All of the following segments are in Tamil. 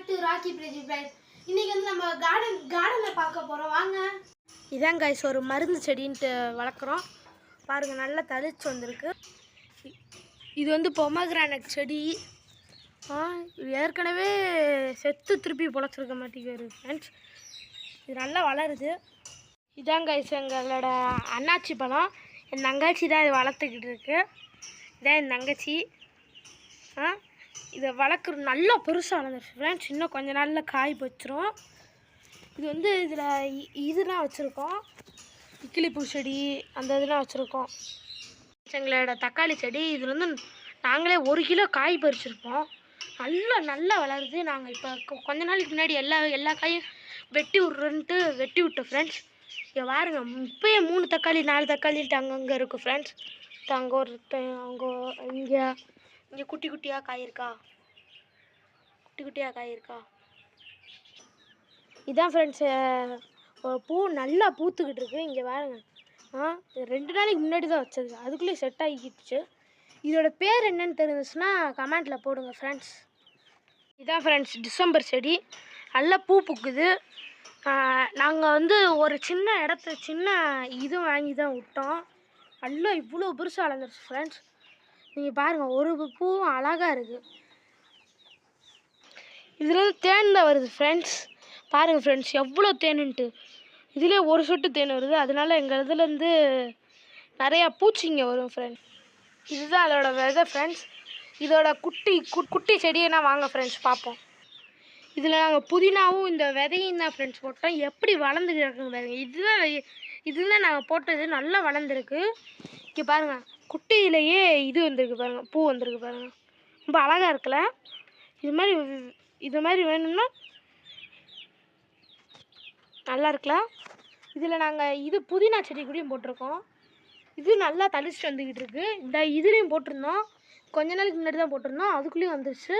Welcome to Rocky Praji Bright. இன்னைக்கு வந்து நம்ம கார்டனை பார்க்க போகிறோம். வாங்க. இதான் கைஸ் ஒரு மருந்து செடின்ட்டு வளர்க்குறோம். பாருங்கள், நல்லா தளிச்சு வந்திருக்கு. இது வந்து பொமக்ரானட் செடி. ஏற்கனவே செத்து திருப்பி பொழைச்சிருக்க மாட்டேங்குது ஃப்ரெண்ட்ஸ். இது நல்லா வளருது. இதான் கைஸ் எங்களோட அன்னாச்சி பழம். என் தங்கச்சி தான் இது வளர்த்துக்கிட்டு இருக்கு. இதான் என் தங்கச்சி. இதை வளர்க்குற நல்லா பெருசாக வளர்ந்துருச்சு ஃப்ரெண்ட்ஸ். இன்னும் கொஞ்சம் நாளில் காய் வச்சிரும். இது வந்து இதில் இதெல்லாம் வச்சுருக்கோம். இக்கிளிப்பூ செடி அந்த இதெல்லாம் வச்சுருக்கோம். எங்களோட தக்காளி செடி இதில் வந்து நாங்களே 1 கிலோ காய் பறிச்சிருப்போம். நல்லா வளருது. நாங்கள் இப்போ கொஞ்ச நாளைக்கு முன்னாடி எல்லா காயும் வெட்டி விட்டோம் ஃப்ரெண்ட்ஸ். இங்கே பாருங்க, இப்போயே 3 தக்காளி 4 தக்காளின்ட்டு அங்கங்கே இருக்குது ஃப்ரெண்ட்ஸ். அங்கே இங்கே குட்டி குட்டியாக காய் இருக்கா. இதான் ஃப்ரெண்ட்ஸ் பூ நல்லா பூத்துக்கிட்டு இருக்கு. இங்கே பாருங்க, 2 நாளைக்கு முன்னாடி தான் வச்சது, அதுக்குள்ளேயே செட் ஆகிக்கிடுச்சு. இதோட பேர் என்னன்னு தெரிஞ்சுச்சுன்னா கமெண்ட்டில் போடுங்க ஃப்ரெண்ட்ஸ். இதான் ஃப்ரெண்ட்ஸ் டிசம்பர் செடி. நல்லா பூ பூக்குது. நாங்கள் வந்து ஒரு சின்ன இது வாங்கி தான் விட்டோம். நல்லா இவ்வளோ பெருசாக வளர்ந்துருச்சு ஃப்ரெண்ட்ஸ். நீங்கள் பாருங்கள், ஒரு பூவும் அழகாக இருக்குது. இதில் தேன் தான் வருது ஃப்ரெண்ட்ஸ். பாருங்கள் ஃப்ரெண்ட்ஸ், எவ்வளோ தேனுன்ட்டு. இதிலே ஒரு சொட்டு தேன் வருது. அதனால எங்கள் இதுலேருந்து நிறையா பூச்சிங்க வரும் ஃப்ரெண்ட்ஸ். இதுதான் அதோட விதை ஃப்ரெண்ட்ஸ். இதோட குட்டி செடியை நான் வாங்க ஃப்ரெண்ட்ஸ் பார்ப்போம். இதில் நாங்கள் புதினாவும் இந்த விதையும் தான் ஃப்ரெண்ட்ஸ் போட்டோம். எப்படி வளர்ந்துருக்குங்க பாருங்கள். இதுதான் நாங்கள் போட்டது. நல்லா வளர்ந்துருக்கு. இங்கே பாருங்கள், குட்டியிலேயே இது வந்திருக்கு பாருங்கள், பூ வந்திருக்கு பாருங்கள். ரொம்ப அழகாக இருக்குல்ல. இது மாதிரி வேணும்னா நல்லா இருக்கலாம். இதில் நாங்கள் இது புதினா செடி கூடயும் போட்டிருக்கோம். இது நல்லா தளிச்சுட்டு வந்துக்கிட்டு இருக்கு. இந்த இதுலேயும் போட்டிருந்தோம். கொஞ்ச நாளைக்கு முன்னாடி தான் போட்டிருந்தோம், அதுக்குள்ளேயும் வந்துடுச்சு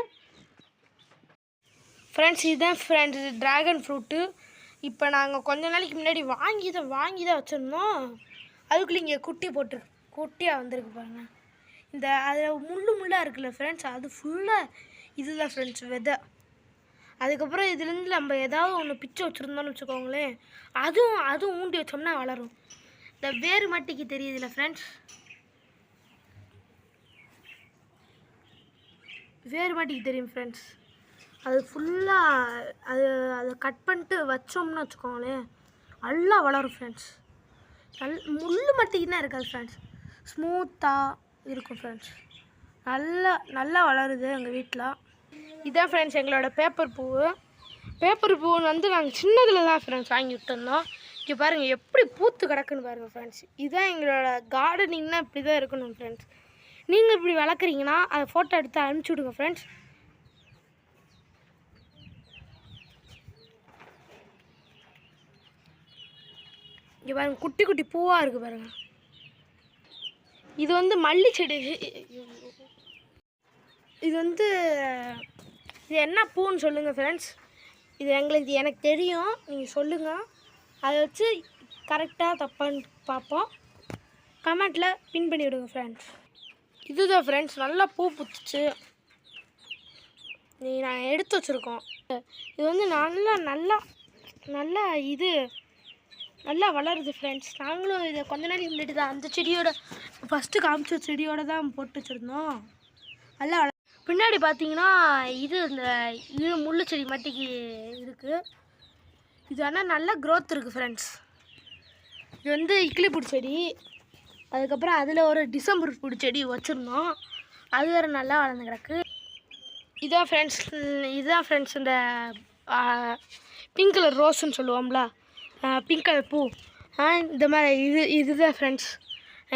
ஃப்ரெண்ட்ஸ். இதுதான் ஃப்ரெண்ட்ஸ் ட்ராகன் ஃப்ரூட்டு. இப்போ நாங்கள் கொஞ்ச நாளைக்கு முன்னாடி வாங்கி தான் வச்சுருந்தோம். அதுக்குள்ளே இங்கே குட்டியாக வந்திருக்கு பாருங்கள். அதில் முள்ளாக இருக்குல்ல ஃப்ரெண்ட்ஸ், அது ஃபுல்லாக இதுதான் ஃப்ரெண்ட்ஸ் விதை. அதுக்கப்புறம் இதுலேருந்து நம்ம ஏதாவது ஒன்று பிச்சை வச்சுருந்தோம்னு வச்சுக்கோங்களேன், அதுவும் ஊண்டி வச்சோம்னா வளரும். இந்த வேறு மட்டிக்கு தெரியுதுல்ல ஃப்ரெண்ட்ஸ், வேறு மட்டிக்கு தெரியும் ஃப்ரெண்ட்ஸ். அது ஃபுல்லாக அதை கட் பண்ணிட்டு வச்சோம்னு வச்சுக்கோங்களேன், நல்லா வளரும் ஃப்ரெண்ட்ஸ். முள் மட்டிக்கு தான் இருக்காது ஃப்ரெண்ட்ஸ், ஸ்மூத்தாக இருக்கும் ஃப்ரெண்ட்ஸ். நல்லா வளருது எங்கள் வீட்டில். இதான் ஃப்ரெண்ட்ஸ் எங்களோட பேப்பர் பூ வந்து நாங்கள் சின்னதில் தான் ஃப்ரெண்ட்ஸ் வாங்கி விட்டுருந்தோம். இங்கே பாருங்கள் எப்படி பூத்து கிடக்குன்னு பாருங்கள் ஃப்ரெண்ட்ஸ். இதுதான் எங்களோட கார்டனிங்னா இப்படி தான் இருக்கணும் ஃப்ரெண்ட்ஸ். நீங்கள் இப்படி வளர்க்குறீங்கன்னா அதை ஃபோட்டோ எடுத்து அனுப்பிச்சி விடுங்க ஃப்ரெண்ட்ஸ். இங்கே பாருங்கள், குட்டி பூவாக இருக்குது பாருங்கள். இது வந்து மல்லி செடி. இது என்ன பூன்னு சொல்லுங்கள் ஃப்ரெண்ட்ஸ். இது எனக்கு தெரியும், நீங்கள் சொல்லுங்கள். அதை வச்சு கரெக்டாக தப்பான்னு பார்ப்போம். கமெண்ட்டில் பின் பண்ணி விடுங்க ஃப்ரெண்ட்ஸ். இதுதான் ஃப்ரெண்ட்ஸ் நல்லா பூ பூத்துச்சு. நாங்கள் எடுத்து வச்சுருக்கோம். இது வந்து நல்லா வளருது ஃப்ரெண்ட்ஸ். நாங்களும் இதை கொஞ்ச நாளைக்கு முன்னாடி தான் அந்த செடியோட ஃபஸ்ட்டு காமிச்ச செடியோடு தான் போட்டு வச்சுருந்தோம். நல்லா பின்னாடி பார்த்தீங்கன்னா இது முள்ளு செடி மட்டிக்கு இருக்குது. இது ஆனால் நல்லா க்ரோத் இருக்குது ஃப்ரெண்ட்ஸ். இது வந்து இக்கிளிப்பூ செடி. அதுக்கப்புறம் அதில் ஒரு டிசம்பர் பூ செடி வச்சுருந்தோம், அது வேறு நல்லா வளர்ந்து கிடக்கு. இதுதான் ஃப்ரெண்ட்ஸ் இந்த பிங்க் கலர் ரோஸுன்னு சொல்லுவோம்ல, பிங்க் கலர் பூ. இந்த மாதிரி இதுதான் ஃப்ரெண்ட்ஸ்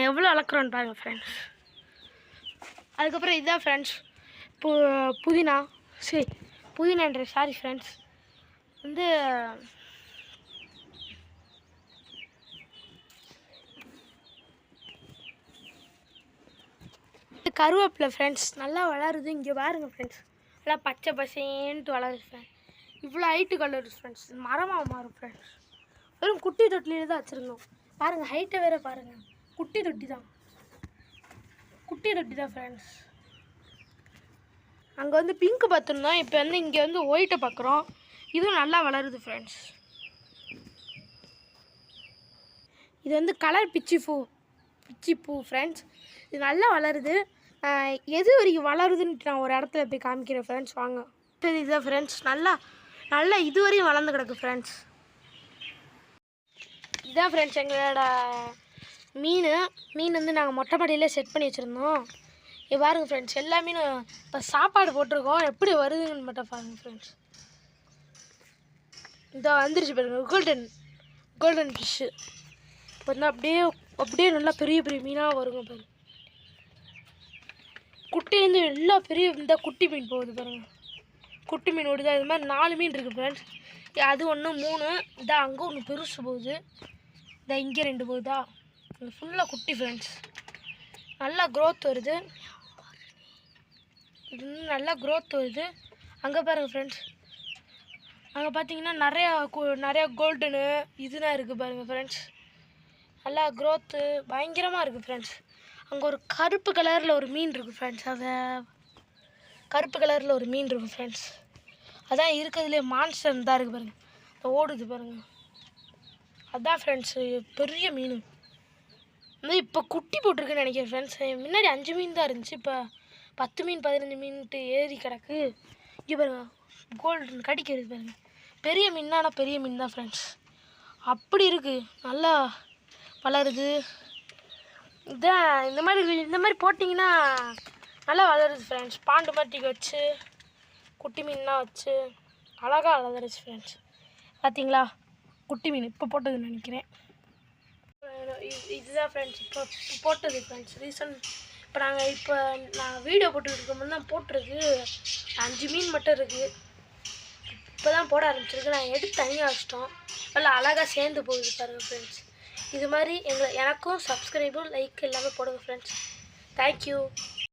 எவ்வளோ வளர்க்குறோன்னு பாருங்கள் ஃப்ரெண்ட்ஸ். அதுக்கப்புறம் இதுதான் ஃப்ரெண்ட்ஸ் புதினான்ற சாரி ஃப்ரெண்ட்ஸ் வந்து கருவேப்பிலை ஃப்ரெண்ட்ஸ் நல்லா வளருது. இங்கே பாருங்கள் ஃப்ரெண்ட்ஸ், நல்லா பச்சை பசேன்ட்டு வளருது ஃப்ரெண்ட்ஸ். இவ்வளோ ஹைட்டு கலருது ஃப்ரெண்ட்ஸ், மரமாக மாறும் ஃப்ரெண்ட்ஸ். வெறும் குட்டி தொட்டிலே தான் வச்சுருந்தோம். பாருங்கள், ஹைட்டை வேறு பாருங்கள். குட்டி தொட்டி தான் ஃப்ரெண்ட்ஸ். அங்கே வந்து பிங்க்கு பார்த்துருந்தோம், இப்போ வந்து இங்கே வந்து ஒயிட்டை பார்க்குறோம். இதுவும் நல்லா வளருது ஃப்ரெண்ட்ஸ். இது வந்து கலர் பிச்சி பூ ஃப்ரெண்ட்ஸ். இது நல்லா வளருது. எது வரைக்கும் வளருதுன்ட்டு நான் ஒரு இடத்துல போய் காமிக்கிறேன் ஃப்ரெண்ட்ஸ், வாங்க. இதுதான் ஃப்ரெண்ட்ஸ், நல்லா இது வரையும் வளர்ந்து கிடக்கு ஃப்ரெண்ட்ஸ். இதான் ஃப்ரெண்ட்ஸ் எங்களோட மீன் வந்து நாங்கள் மொட்டை மாடியில் செட் பண்ணி வச்சுருந்தோம். இது பாருங்க ஃப்ரெண்ட்ஸ், எல்லா மீனும் இப்போ சாப்பாடு போட்டிருக்கோம், எப்படி வருதுன்னு மட்டும் பாருங்க ஃப்ரெண்ட்ஸ். இதோ வந்துருச்சு பாருங்க, கோல்டன் ஃபிஷ்ஷு. இப்போ வந்து அப்படியே நல்லா பெரிய மீனாக வருங்க பாருங்க. குட்டிலேருந்து எல்லா இந்த குட்டி மீன் போகுது பாருங்க. குட்டி மீன் ஓடுதா, இது மாதிரி 4 மீன் இருக்குது ஃப்ரெண்ட்ஸ். அது ஒன்று 3, இதான் அங்கே ஒன்று பெருசு போகுது, இதை இங்கே 2 போகுதா. இது ஃபுல்லாக குட்டி ஃப்ரெண்ட்ஸ். நல்லா க்ரோத் வருது, இது நல்லா க்ரோத் வருது. அங்கே பாருங்கள் ஃப்ரெண்ட்ஸ், அங்கே பார்த்தீங்கன்னா நிறையா கோல்டனு இதுதான் இருக்குது பாருங்கள் ஃப்ரெண்ட்ஸ். நல்லா க்ரோத்து பயங்கரமாக இருக்குது ஃப்ரெண்ட்ஸ். அங்கே ஒரு கருப்பு கலரில் ஒரு மீன் இருக்குது ஃப்ரெண்ட்ஸ். ஃப்ரெண்ட்ஸ், அதான் இருக்கிறதுலே மான்ஸ்டர் தான் இருக்குது பாருங்கள், ஓடுது பாருங்கள். அதுதான் ஃப்ரெண்ட்ஸு பெரிய மீன். வந்து இப்போ குட்டி போட்டிருக்குன்னு நினைக்கிறேன் ஃப்ரெண்ட்ஸ். முன்னாடி 5 மீன் தான் இருந்துச்சு, இப்போ 10 மீன் 15 மீன்ட்டு ஏறி கிடக்கு. இங்கே பாருங்க, கோல்டன் கடிக்கிறது பாருங்க. பெரிய மீன் தான், ஆனால் பெரிய மீன் தான் ஃப்ரெண்ட்ஸ். அப்படி இருக்குது, நல்லா வளருது. இதான் இந்த மாதிரி போட்டிங்கன்னா நல்லா வளருது ஃப்ரெண்ட்ஸ். பாண்டு மாட்டிக்கு வச்சு குட்டி மீன்லாம் வச்சு அழகாக வளருச்சு ஃப்ரெண்ட்ஸ். பார்த்தீங்களா, குட்டி மீன் இப்போ போட்டதுன்னு நினைக்கிறேன். இதுதான் ஃப்ரெண்ட்ஸ் இப்போ போட்டது ஃப்ரெண்ட்ஸ். இப்போ நான் வீடியோ போட்டுக்கிட்டு இருக்கும்போது தான் போட்டிருக்கு. 5 மீன் மட்டும் இருக்குது, இப்போ தான் போட ஆரம்பிச்சிருக்கு. நான் எடுத்து தனியாக வச்சிட்டோம், நல்லா அழகாக சேர்ந்து போகுது பாருங்கள் ஃப்ரெண்ட்ஸ். இது மாதிரி எனக்கும் சப்ஸ்கிரைபும் லைக் எல்லாமே போடுங்க ஃப்ரெண்ட்ஸ். தேங்க்யூ.